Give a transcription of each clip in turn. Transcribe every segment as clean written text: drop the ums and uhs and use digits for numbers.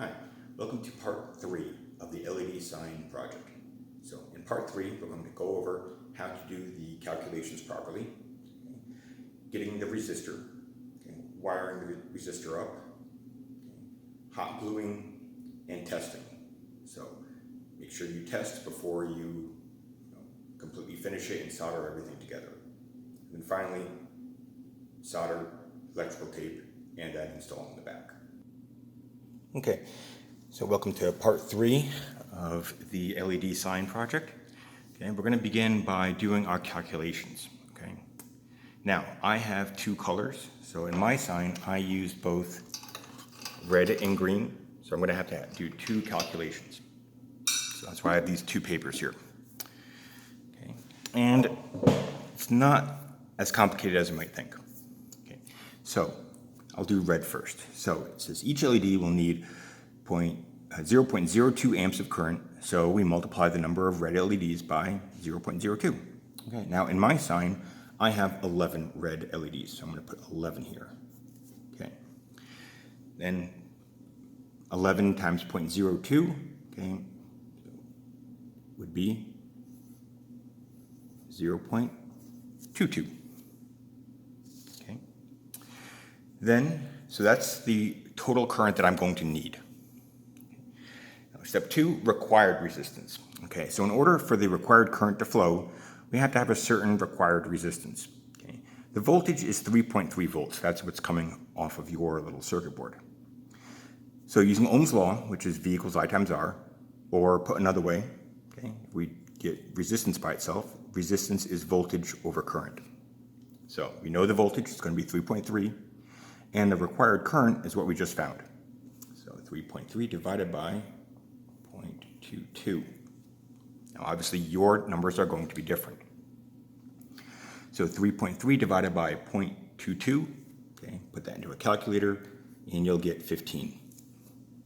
Hi, welcome to part 3 of the LED sign project. So in part 3, we're going to go over how to do the calculations properly, getting the resistor, wiring the resistor up, hot gluing, and testing. So make sure you test before you completely finish it and solder everything together. And then finally, solder electrical tape and then install in the back. Okay, so welcome to part 3 of the LED sign project. Okay, we're going to begin by doing our calculations. Okay, now I have two colors, so in my sign I used both red and green, so I'm going to have to do two calculations. So that's why I have these two papers here. Okay, and it's not as complicated as you might think. Okay, so I'll do red first. So it says each LED will need 0.02 amps of current, so we multiply the number of red LEDs by 0.02. Okay, now in my sign, I have 11 red LEDs, so I'm going to put 11 here. Okay, then 11 times 0.02, okay, would be 0.22. Okay, then, so that's the total current that I'm going to need. Now, step 2, required resistance. Okay, so in order for the required current to flow, we have to have a certain required resistance. Okay, the voltage is 3.3 volts. That's what's coming off of your little circuit board. So using Ohm's law, which is V equals I times R, or put another way, okay, if we get resistance by itself, resistance is voltage over current. So we know the voltage is going to be 3.3, and the required current is what we just found. So 3.3 divided by 0.22. Now obviously your numbers are going to be different. So 3.3 divided by 0.22, okay, put that into a calculator, and you'll get 15.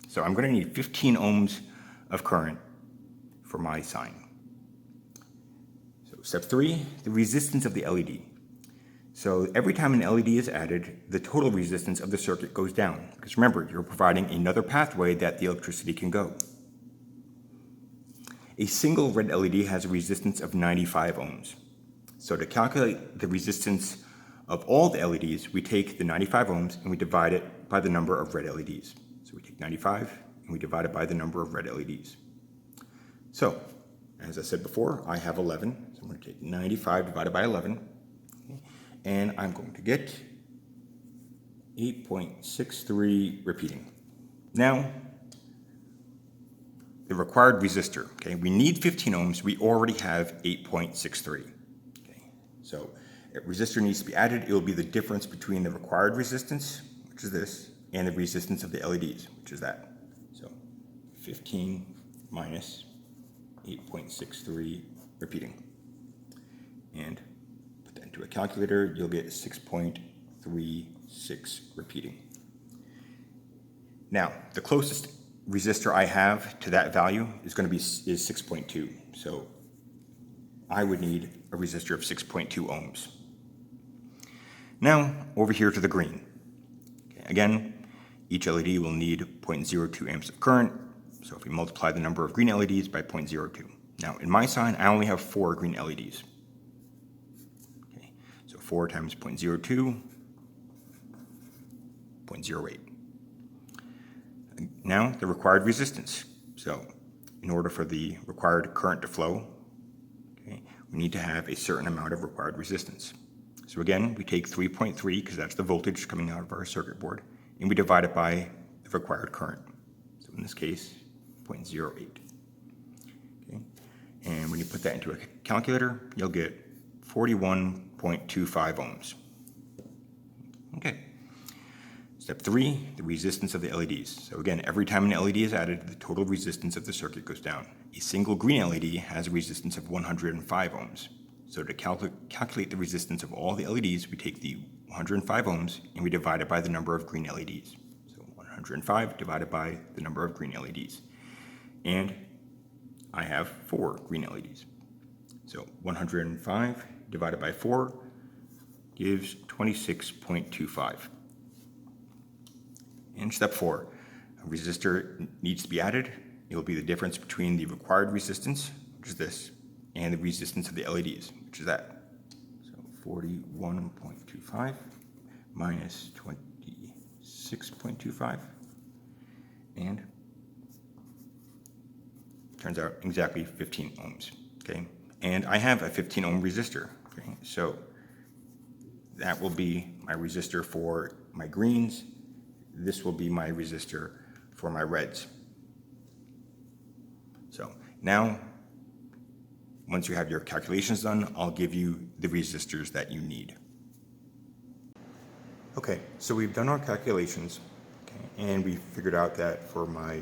So I'm going to need 15 ohms of current for my sign. So step 3, the resistance of the LED. So every time an LED is added, the total resistance of the circuit goes down. Because remember, you're providing another pathway that the electricity can go. A single red LED has a resistance of 95 ohms. So to calculate the resistance of all the LEDs, we take the 95 ohms and we divide it by the number of red LEDs. So we take 95 and we divide it by the number of red LEDs. So, as I said before, I have 11. So I'm going to take 95 divided by 11. And I'm going to get 8.63 repeating. Now, the required resistor, okay, we need 15 ohms, we already have 8.63. Okay, so if resistor needs to be added, it will be the difference between the required resistance, which is this, and the resistance of the LEDs, which is that. So 15 minus 8.63 repeating. And to a calculator, you'll get 6.36 repeating. Now, the closest resistor I have to that value is 6.2. So I would need a resistor of 6.2 ohms. Now, over here to the green. Okay, again, each LED will need 0.02 amps of current. So if we multiply the number of green LEDs by 0.02. Now, in my sign, I only have 4 green LEDs. 4 times 0.02, 0.08. Now, the required resistance. So, in order for the required current to flow, okay, we need to have a certain amount of required resistance. So again, we take 3.3, because that's the voltage coming out of our circuit board, and we divide it by the required current. So in this case, 0.08. Okay. And when you put that into a calculator, you'll get 41.25 ohms. Okay. Step 3, the resistance of the LEDs. So again, every time an LED is added, the total resistance of the circuit goes down. A single green LED has a resistance of 105 ohms. So to calculate the resistance of all the LEDs, we take the 105 ohms and we divide it by the number of green LEDs. So 105 divided by the number of green LEDs. And I have 4 green LEDs. So 105 divided by 4 gives 26.25. And step 4, a resistor needs to be added, it will be the difference between the required resistance, which is this, and the resistance of the LEDs, which is that. So 41.25 minus 26.25, and turns out exactly 15 ohms, okay? And I have a 15 ohm resistor, okay? So that will be my resistor for my greens. This will be my resistor for my reds. So now, once you have your calculations done, I'll give you the resistors that you need. Okay, so we've done our calculations, okay, and we figured out that for my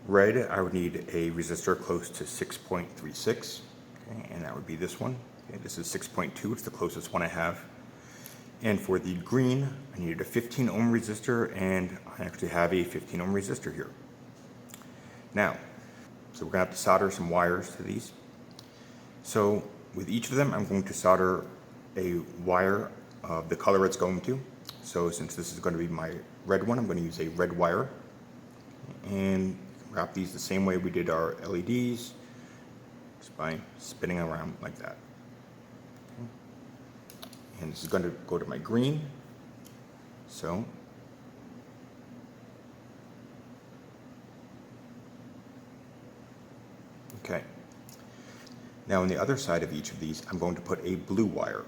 red, I would need a resistor close to 6.36, okay, and that would be this one. Okay, this is 6.2, it's the closest one I have. And for the green, I needed a 15 ohm resistor, and I actually have a 15 ohm resistor here. Now, so we're going to have to solder some wires to these. So with each of them, I'm going to solder a wire of the color it's going to. So since this is going to be my red one, I'm going to use a red wire. And wrap these the same way we did our LEDs, just by spinning around like that. Okay. And this is going to go to my green. So okay. Now on the other side of each of these, I'm going to put a blue wire.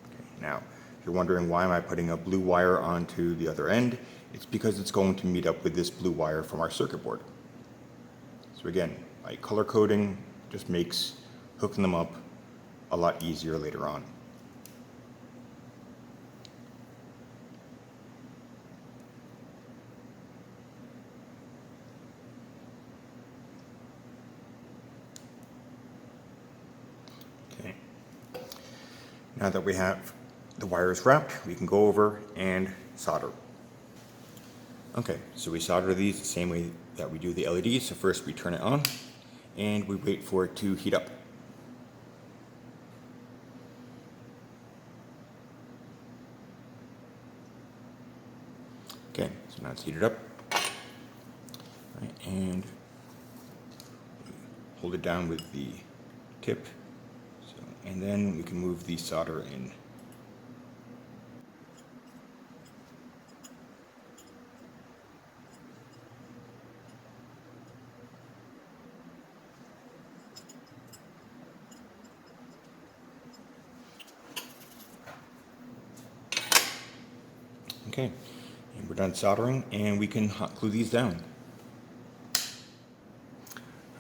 Okay. Now, if you're wondering why am I putting a blue wire onto the other end, it's because it's going to meet up with this blue wire from our circuit board. So again, by color coding just makes hooking them up a lot easier later on. Okay. Now that we have the wires wrapped, we can go over and solder. Okay, so we solder these the same way that we do the LEDs. So first we turn it on and we wait for it to heat up. Okay, so now it's heated up. Right, and hold it down with the tip. So, and then we can move the solder in. Okay, and we're done soldering, and we can hot glue these down.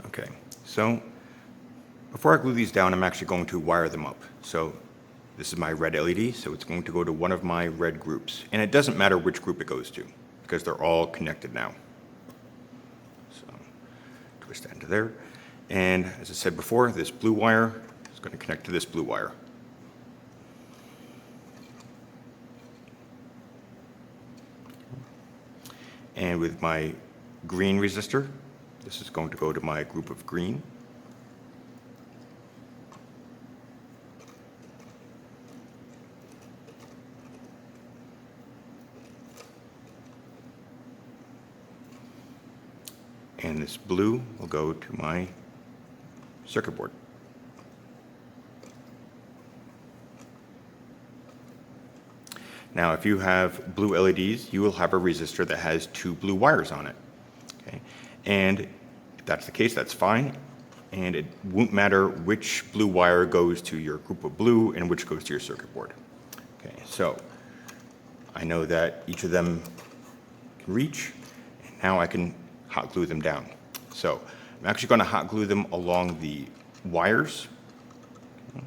Okay, so before I glue these down, I'm actually going to wire them up. So this is my red LED, so it's going to go to one of my red groups. And it doesn't matter which group it goes to, because they're all connected now. So twist that into there. And as I said before, this blue wire is going to connect to this blue wire. And with my green resistor, this is going to go to my group of green. And this blue will go to my circuit board. Now, if you have blue LEDs, you will have a resistor that has two blue wires on it. Okay? And if that's the case, that's fine. And it won't matter which blue wire goes to your group of blue and which goes to your circuit board. Okay, so I know that each of them can reach, and now I can hot glue them down. So I'm actually going to hot glue them along the wires. Okay.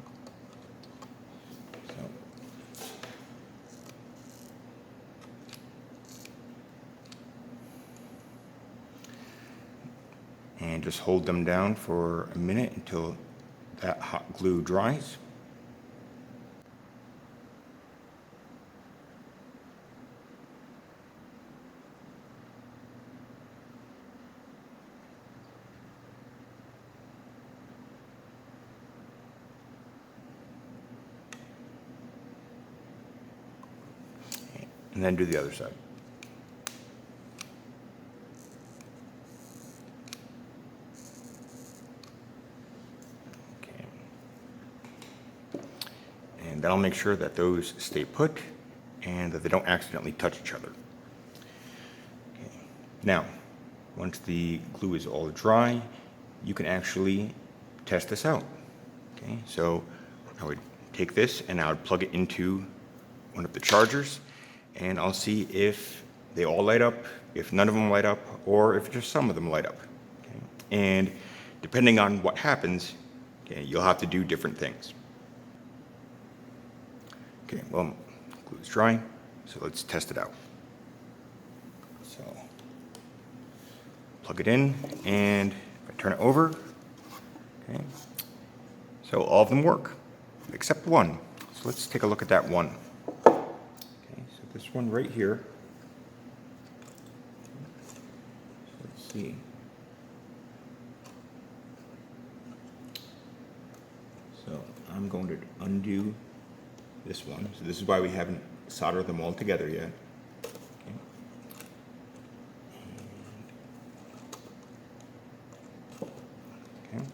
And just hold them down for a minute until that hot glue dries. And then do the other side. that'll make sure that those stay put and that they don't accidentally touch each other. Okay. Now, once the glue is all dry, you can actually test this out. Okay, so I would take this and I would plug it into one of the chargers, and I'll see if they all light up, if none of them light up, or if just some of them light up. Okay? And depending on what happens, okay, you'll have to do different things. Okay, well, glue is dry, so let's test it out. So, plug it in, and if I turn it over, okay, so all of them work, except one. So let's take a look at that one. Okay, so this one right here, so let's see. So I'm going to undo this one. So this is why we haven't soldered them all together yet. Okay. Okay.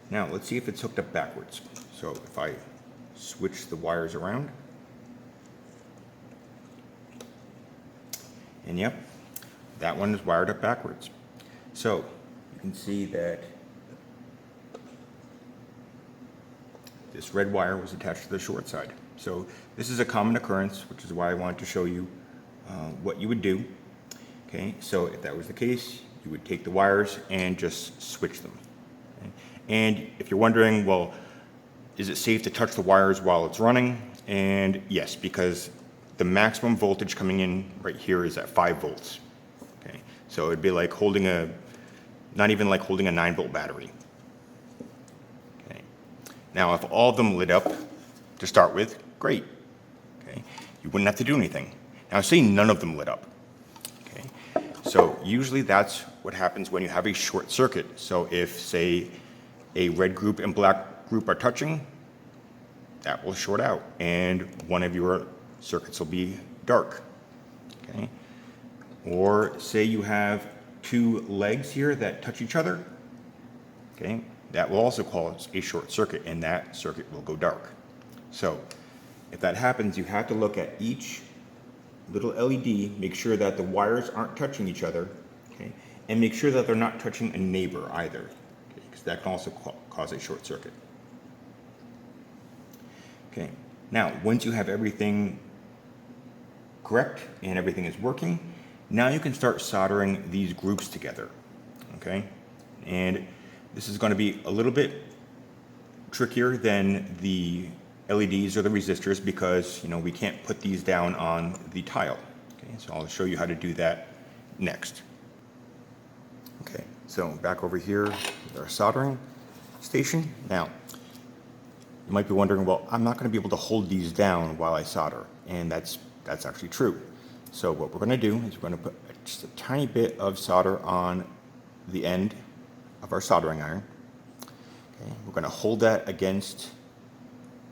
Now let's see if it's hooked up backwards. So if I switch the wires around, and yep, that one is wired up backwards. So you can see that this red wire was attached to the short side. So this is a common occurrence, which is why I wanted to show you what you would do. Okay, so if that was the case, you would take the wires and just switch them. Okay? And if you're wondering, well, is it safe to touch the wires while it's running? And yes, because the maximum voltage coming in right here is at 5 volts. Okay, so it'd be like holding not even like holding a 9-volt battery. Okay, now if all of them lit up to start with, great. Okay, you wouldn't have to do anything. Now say none of them lit up. Okay, so usually that's what happens when you have a short circuit. So if, say, a red group and black group are touching, that will short out, and one of your circuits will be dark. Okay, or say you have 2 legs here that touch each other. Okay, that will also cause a short circuit, and that circuit will go dark. So if that happens, you have to look at each little LED, make sure that the wires aren't touching each other, okay, and make sure that they're not touching a neighbor either, because that can also cause a short circuit. Okay, now once you have everything correct and everything is working, now you can start soldering these groups together. Okay, and this is going to be a little bit trickier than the LEDs or the resistors, because we can't put these down on the tile. Okay, so I'll show you how to do that next. Okay, so back over here with our soldering station. Now, you might be wondering, well, I'm not going to be able to hold these down while I solder, and that's actually true. So what we're going to do is we're going to put just a tiny bit of solder on the end of our soldering iron. Okay, we're going to hold that against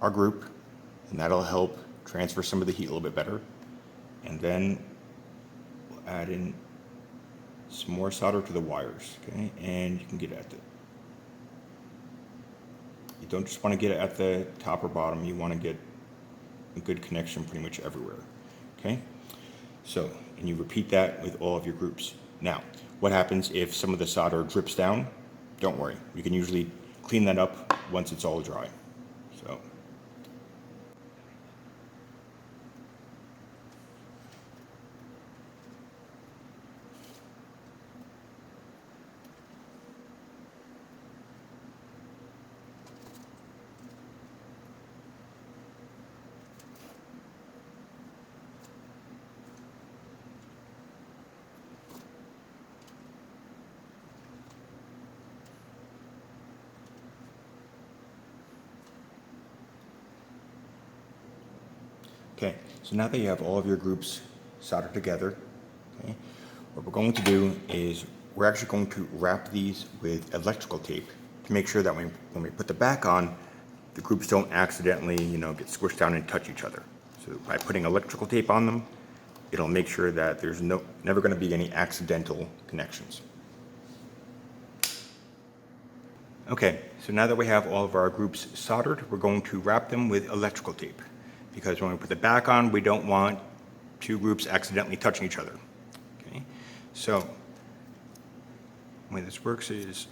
our group, and that'll help transfer some of the heat a little bit better. And then we'll add in some more solder to the wires. Okay, and you can get at you don't just want to get it at the top or bottom, you want to get a good connection pretty much everywhere. Okay, so, and you repeat that with all of your groups. Now, what happens if some of the solder drips down? Don't worry, you can usually clean that up once it's all dry. So, okay, so now that you have all of your groups soldered together, okay, what we're going to do is we're actually going to wrap these with electrical tape to make sure that when we put the back on, the groups don't accidentally, get squished down and touch each other. So by putting electrical tape on them, it'll make sure that there's never going to be any accidental connections. Okay, so now that we have all of our groups soldered, we're going to wrap them with electrical tape, because when we put the back on, we don't want two groups accidentally touching each other. Okay, so the way this works is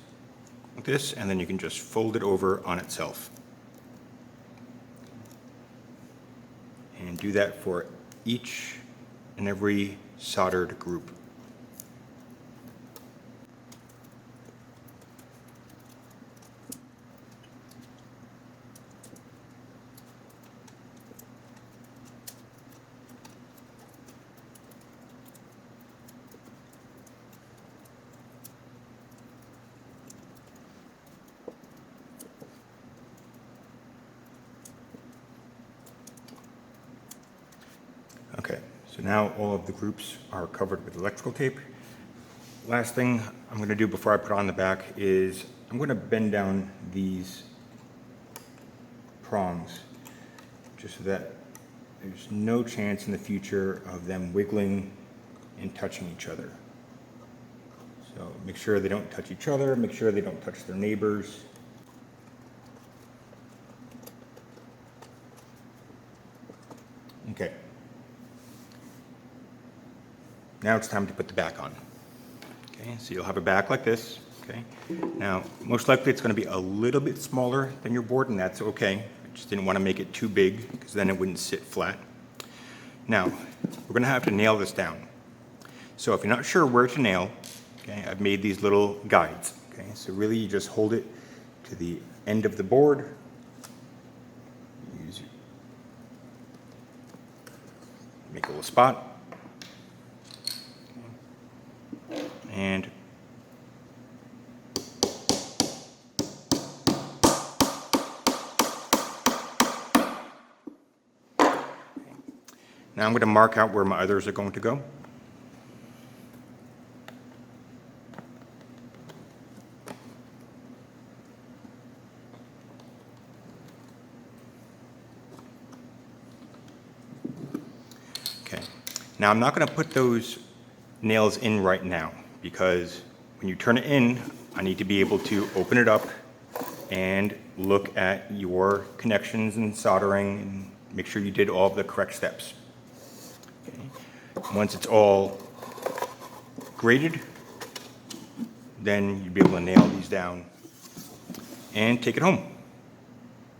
like this, and then you can just fold it over on itself. And do that for each and every soldered group. Okay, so now all of the groups are covered with electrical tape. Last thing I'm going to do before I put on the back is I'm going to bend down these prongs just so that there's no chance in the future of them wiggling and touching each other. So make sure they don't touch each other, make sure they don't touch their neighbors. Okay. Now it's time to put the back on. Okay, so you'll have a back like this. Okay. Now, most likely it's going to be a little bit smaller than your board, and that's okay. I just didn't want to make it too big because then it wouldn't sit flat. Now, we're going to have to nail this down. So if you're not sure where to nail, okay, I've made these little guides. Okay, so really you just hold it to the end of the board. Make a little spot. And now I'm going to mark out where my others are going to go. Okay. Now I'm not going to put those nails in right now, because when you turn it in, I need to be able to open it up and look at your connections and soldering and make sure you did all of the correct steps. Okay. Once it's all graded, then you'll be able to nail these down and take it home.